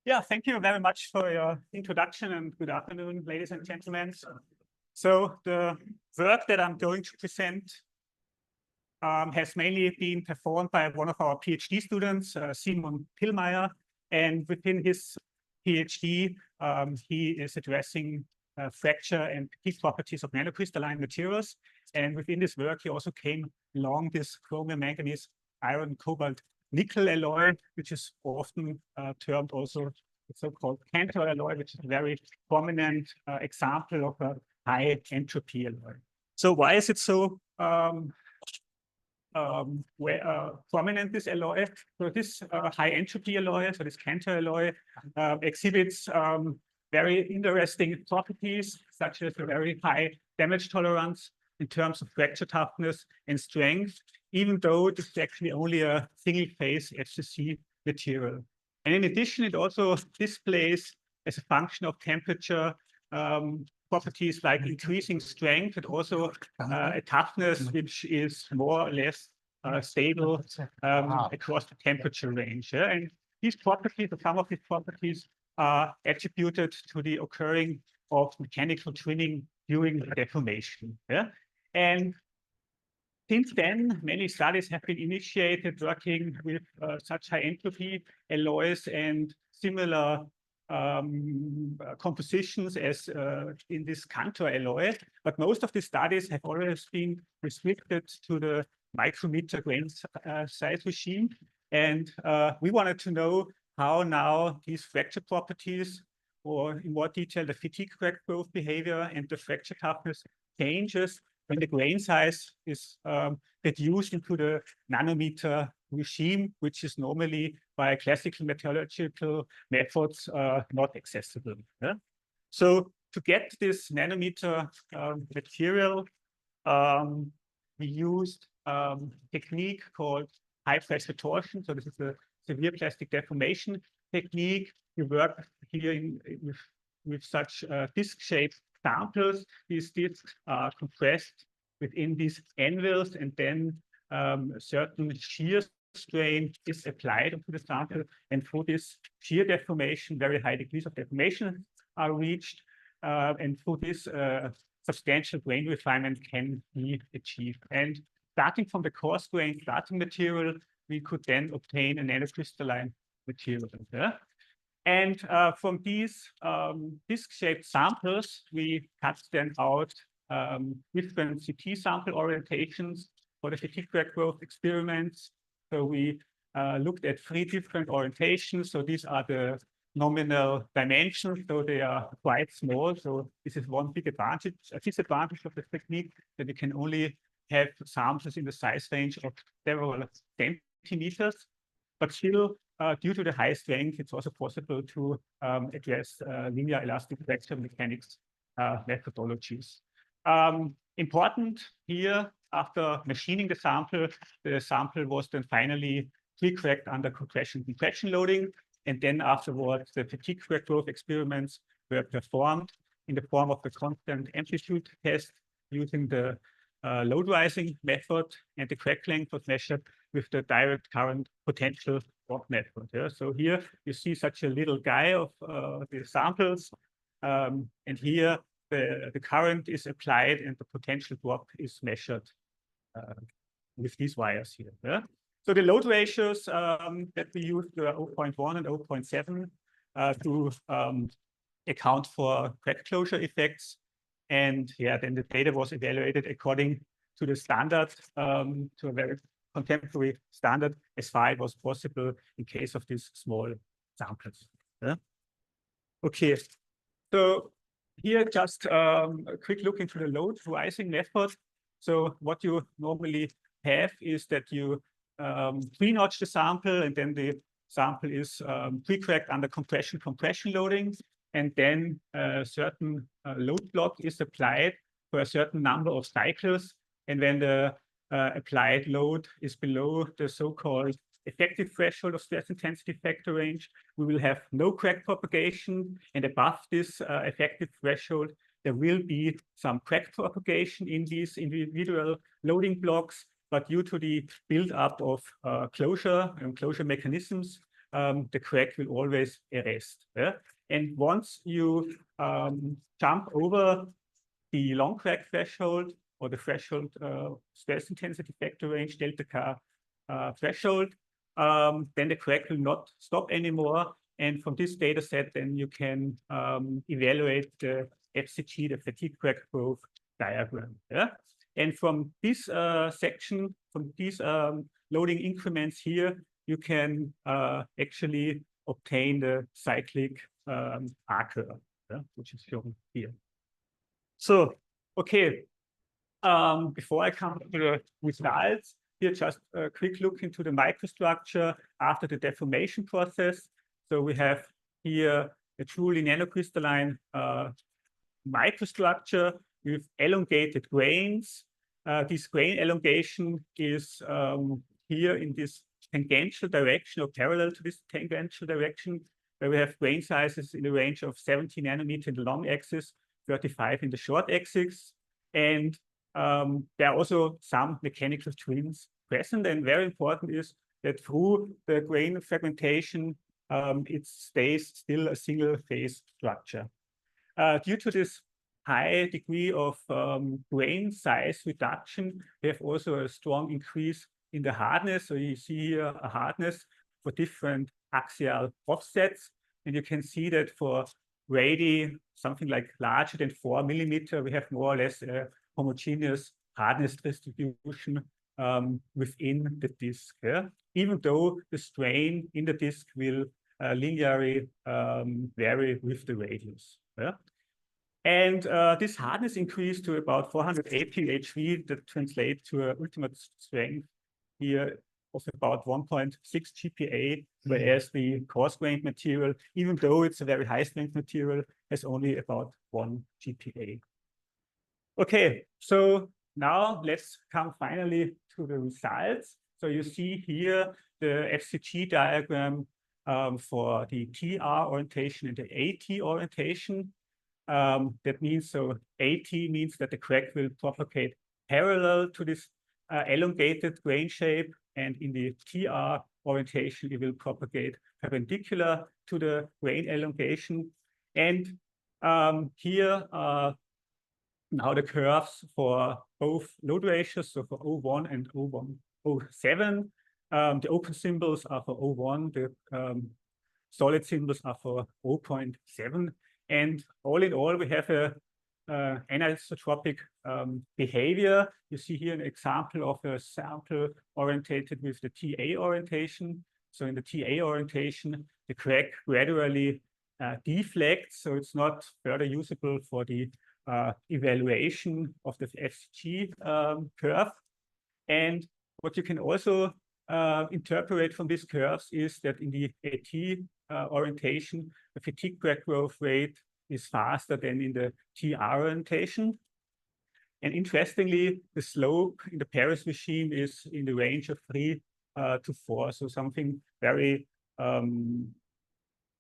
Yeah, thank you very much for your introduction and good afternoon, ladies and gentlemen. So the work that I'm going to present has mainly been performed by one of our PhD students, Simon Pillmeier, and within his PhD, he is addressing fracture and peak properties of nanocrystalline materials. And within this work, he also came along this chromium, manganese, iron, cobalt, nickel alloy, which is often termed also the so-called Cantor alloy, which is a very prominent example of a high entropy alloy. So why is it so prominent, this alloy? So this high entropy alloy, so this Cantor alloy, exhibits very interesting properties, such as a very high damage tolerance in terms of fracture toughness and strength, even though it is actually only a single-phase FCC material. And in addition, it also displays, as a function of temperature, properties like increasing strength and also a toughness which is more or less stable across the temperature range. Yeah? And these properties, or some of these properties, are attributed to the occurring of mechanical twinning during deformation. Yeah? And since then, many studies have been initiated working with such high entropy alloys and similar compositions as in this Cantor alloy. But most of the studies have always been restricted to the micrometer grain size regime. And we wanted to know how now these fracture properties, or in more detail, the fatigue crack growth behavior and the fracture toughness changes when the grain size is reduced into the nanometer regime, which is normally by classical metallurgical methods not accessible. Yeah? So to get this nanometer material, we used a technique called high pressure torsion. So this is a severe plastic deformation technique. We work here with such disc-shaped samples. These discs are compressed within these anvils, and then certain shear strain is applied to the sample. And through this shear deformation, very high degrees of deformation are reached. And through this, substantial grain refinement can be achieved. And starting from the coarse grain starting material, we could then obtain a nanocrystalline material. Yeah? And from these disc-shaped samples, we cut them out different CT sample orientations for the fatigue crack growth experiments. So we looked at 3 different orientations. So these are the nominal dimensions, so they are quite small. So this is one big advantage. A disadvantage of the technique, that we can only have samples in the size range of several centimeters, but still, due to the high strength, it's also possible to address linear elastic fracture mechanics methodologies. Important here, after machining the sample was then finally pre-cracked under compression loading, and then afterwards the fatigue crack growth experiments were performed in the form of the constant amplitude test using the load rising method, and the crack length was measured with the direct current potential drop method. Yeah? So here you see such a little guy of the samples, and here the current is applied and the potential drop is measured with these wires here. Yeah? So the load ratios that we used were 0.1 and 0.7 to account for crack closure effects. And yeah, then the data was evaluated according to the standard, to a very contemporary standard, as far as it was possible in case of these small samples. Yeah? Okay, so here just a quick look into the load rising method. So what you normally have is that you pre-notch the sample, and then the sample is pre-cracked under compression loading, and then a certain load block is applied for a certain number of cycles. And when the applied load is below the so-called effective threshold of stress intensity factor range, we will have no crack propagation. And above this effective threshold, there will be some crack propagation in these individual loading blocks. But due to the build-up of closure and closure mechanisms, the crack will always arrest. Yeah? And once you jump over the long crack threshold or the threshold stress intensity factor range, delta K threshold, then the crack will not stop anymore. And from this data set, then you can evaluate the FCG, the fatigue crack growth diagram. Yeah? And from this section, from these loading increments here, you can actually obtain the cyclic R curve, yeah, which is shown here. So, okay, before I come to the results, here just a quick look into the microstructure after the deformation process. So we have here a truly nanocrystalline microstructure with elongated grains. This grain elongation is here in this tangential direction or parallel to this tangential direction, where we have grain sizes in the range of 70 nanometer in the long axis, 35 in the short axis. And there are also some mechanical twins present. And very important is that through the grain fragmentation, it stays still a single phase structure. Due to this high degree of grain size reduction, we have also a strong increase in the hardness. So you see here a hardness for different axial offsets. And you can see that for Regi, something like larger than 4 millimeter, we have more or less a homogeneous hardness distribution within the disk. Yeah? Even though the strain in the disk will linearly vary with the radius. Yeah? And this hardness increased to about 480 HV that translates to an ultimate strength here of about 1.6 GPa, whereas the coarse-grained material, even though it's a very high-strength material, has only about 1 GPa. Okay, so now let's come finally to the results. So you see here the FCG diagram for the TR orientation and the AT orientation. That means, so AT means that the crack will propagate parallel to this elongated grain shape, and in the TR orientation, it will propagate perpendicular to the grain elongation. And here now the curves for both load ratios, so for O1 and O7. The open symbols are for O1, the solid symbols are for 0.7. And all in all, we have a anisotropic behavior. You see here an example of a sample orientated with the TA orientation. So in the TA orientation, the crack gradually deflects, so it's not further usable for the evaluation of the FCG curve. And what you can also interpret from these curves is that in the AT orientation, the fatigue crack growth rate is faster than in the TR orientation. And interestingly, the slope in the Paris regime is in the range of 3 to 4. So something very,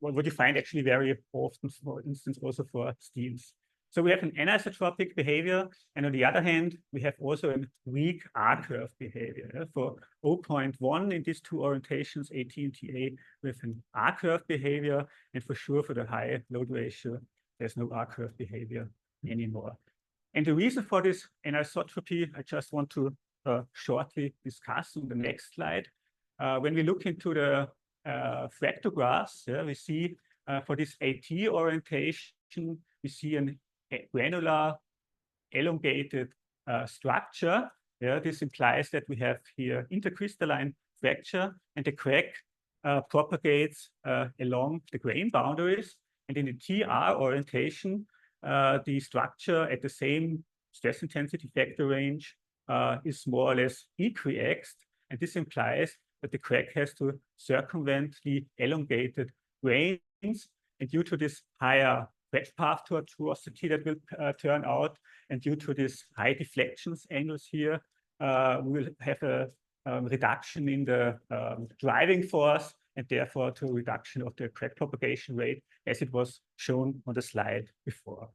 what you find actually very often, for instance, also for steels. So we have an anisotropic behavior, and on the other hand, we have also a weak R-curve behavior. For 0.1 in these two orientations, AT and TA, with an R-curve behavior, and for sure for the high load ratio, there's no R-curve behavior anymore. And the reason for this anisotropy, I just want to shortly discuss on the next slide. When we look into the fractographs, we see for this AT orientation, we see an granular, elongated structure. This implies that we have here intercrystalline fracture, and the crack propagates along the grain boundaries. And in the TR orientation, the structure at the same stress intensity factor range is more or less equiaxed. And this implies that the crack has to circumvent the elongated grains. And due to this higher wedge path tortuosity that will turn out, and due to this high deflections angles here, we will have a reduction in the driving force, and therefore to a reduction of the crack propagation rate, as it was shown on the slide before.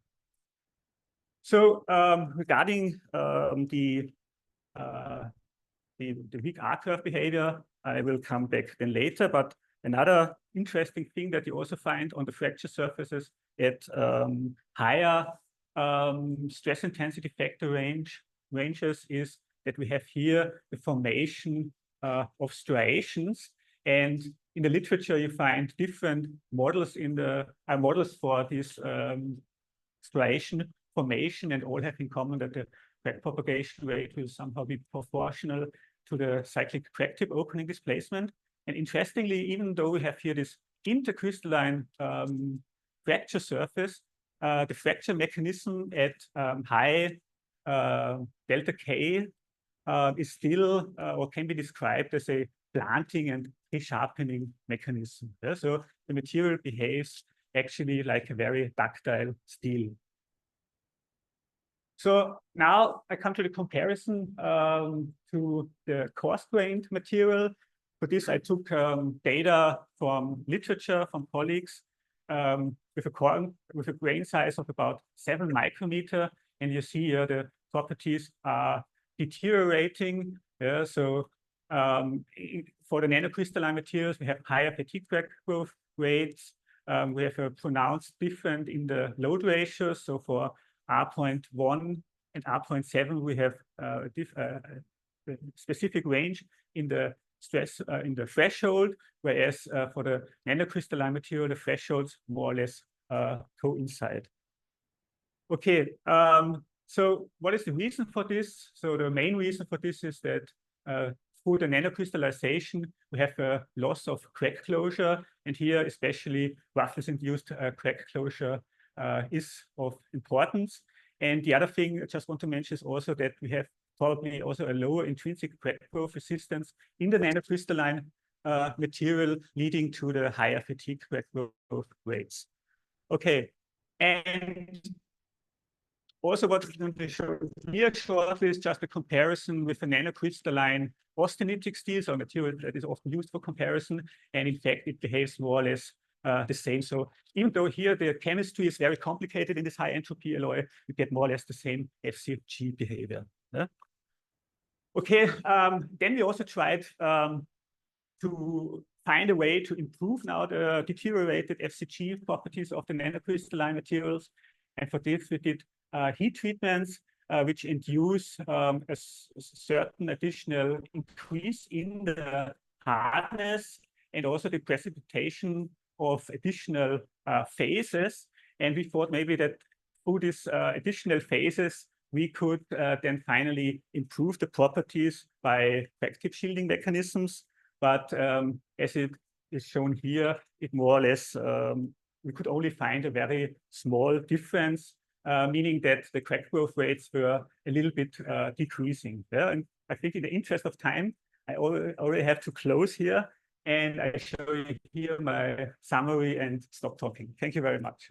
So regarding the weak R-curve behavior, I will come back then later, but Another interesting thing that you also find on the fracture surfaces at higher stress intensity factor ranges is that we have here the formation of striations. And in the literature, you find different models in the models for this striation formation, and all have in common that the crack propagation rate will somehow be proportional to the cyclic crack tip opening displacement. And interestingly, even though we have here this intercrystalline fracture surface, the fracture mechanism at high delta K is still or can be described as a planting and resharpening mechanism. Yeah? So the material behaves actually like a very ductile steel. So now I come to the comparison to the coarse-grained material. For this, I took data from literature from colleagues with a grain size of about 7 micrometer, and you see here the properties are deteriorating. Yeah, so for the nanocrystalline materials, we have higher fatigue crack growth rates. We have a pronounced difference in the load ratios. So for R.1 and R.7, we have a specific range in the stress in the threshold, whereas for the nanocrystalline material, the thresholds more or less coincide. Okay, so what is the reason for this? So the main reason for this is that through the nanocrystallization, we have a loss of crack closure, and here especially roughness-induced crack closure is of importance. And the other thing I just want to mention is also that we have probably also a lower intrinsic crack growth resistance in the nanocrystalline material, leading to the higher fatigue crack growth rates. Okay, and also what I'm going to show here shortly is just a comparison with a nanocrystalline austenitic steel, so a material that is often used for comparison, and in fact it behaves more or less the same. So even though here the chemistry is very complicated in this high entropy alloy, you get more or less the same FCG behavior. Yeah? Okay, then we also tried to find a way to improve now the deteriorated FCG properties of the nanocrystalline materials. And for this, we did heat treatments, which induce a certain additional increase in the hardness and also the precipitation of additional phases. And we thought maybe that through these additional phases, we could then finally improve the properties by crack tip shielding mechanisms. But as it is shown here, it more or less, we could only find a very small difference, meaning that the crack growth rates were a little bit decreasing. Yeah? And I think in the interest of time, I already have to close here. And I show you here my summary and stop talking. Thank you very much.